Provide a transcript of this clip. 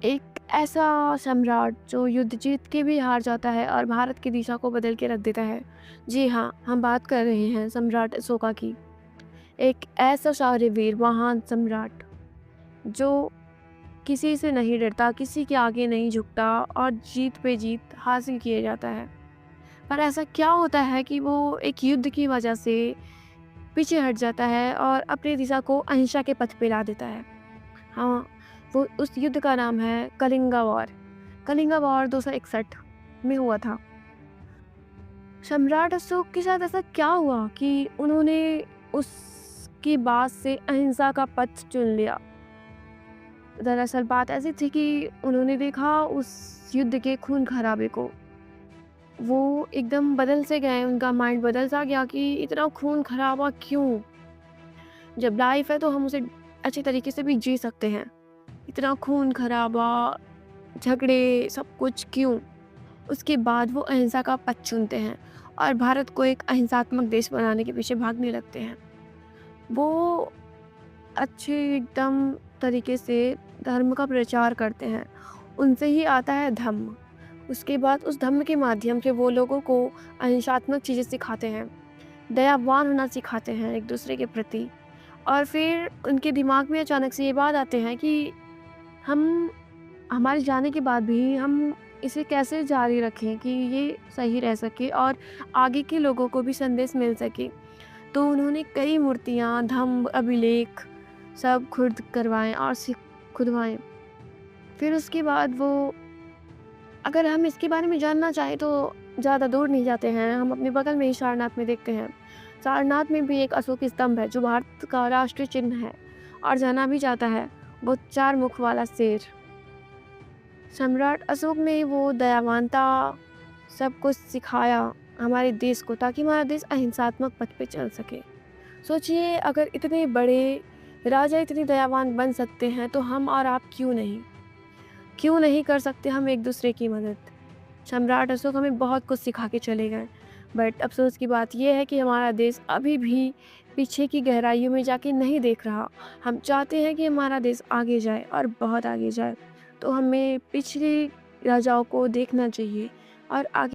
एक ऐसा सम्राट जो युद्ध जीत के भी हार जाता है और भारत की दिशा को बदल के रख देता है। जी हाँ, हम बात कर रहे हैं सम्राट अशोका की। एक ऐसा शौर्यवीर महान सम्राट जो किसी से नहीं डरता, किसी के आगे नहीं झुकता और जीत पे जीत हासिल किए जाता है। पर ऐसा क्या होता है कि वो एक युद्ध की वजह से पीछे हट जाता है और अपनी दिशा को अहिंसा के पथ पे ला देता है। हाँ, वो उस युद्ध का नाम है कलिंगा वॉर। कलिंगा वॉर 261 में हुआ था। सम्राट अशोक के साथ ऐसा क्या हुआ कि उन्होंने उसकी बात से अहिंसा का पथ चुन लिया। दरअसल बात ऐसी थी कि उन्होंने देखा उस युद्ध के खून खराबे को। वो एकदम बदल से गए, उनका माइंड बदल सा गया कि इतना खून खराबा क्यों? जब लाइफ है तो हम उसे अच्छे तरीके से भी जी सकते हैं। इतना खून खराबा, झगड़े, सब कुछ क्यों? उसके बाद वो अहिंसा का पथ चुनते हैं और भारत को एक अहिंसात्मक देश बनाने के पीछे भागने लगते हैं। वो अच्छे एकदम तरीके से धर्म का प्रचार करते हैं। उनसे ही आता है धम्म। उसके बाद उस धम्म के माध्यम से वो लोगों को अहिंसात्मक चीज़ें सिखाते हैं, दयावान होना सिखाते हैं एक दूसरे के प्रति। और फिर उनके दिमाग में अचानक से ये बात आते हैं कि हम हमारे जाने के बाद भी हम इसे कैसे जारी रखें कि ये सही रह सके और आगे के लोगों को भी संदेश मिल सके। तो उन्होंने कई मूर्तियाँ, धम्म, अभिलेख सब खुद करवाएँ और खुदवाएँ। फिर उसके बाद वो, अगर हम इसके बारे में जानना चाहें तो ज़्यादा दूर नहीं जाते हैं, हम अपने बगल में ही सारनाथ में देखते हैं। सारनाथ में भी एक अशोक स्तंभ है जो भारत का राष्ट्रीय चिन्ह है और जाना भी जाता है, वो 4 मुख वाला शेर। सम्राट अशोक ने वो दयावानता सब कुछ सिखाया हमारे देश को, ताकि हमारा देश अहिंसात्मक पथ पे चल सके। सोचिए, अगर इतने बड़े राजा इतने दयावान बन सकते हैं तो हम और आप क्यों नहीं कर सकते हम एक दूसरे की मदद। सम्राट अशोक हमें बहुत कुछ सिखा के चले गए, बट अफसोस की बात यह है कि हमारा देश अभी भी पीछे की गहराइयों में जाके नहीं देख रहा। हम चाहते हैं कि हमारा देश आगे जाए और बहुत आगे जाए, तो हमें पिछले राजाओं को देखना चाहिए और आगे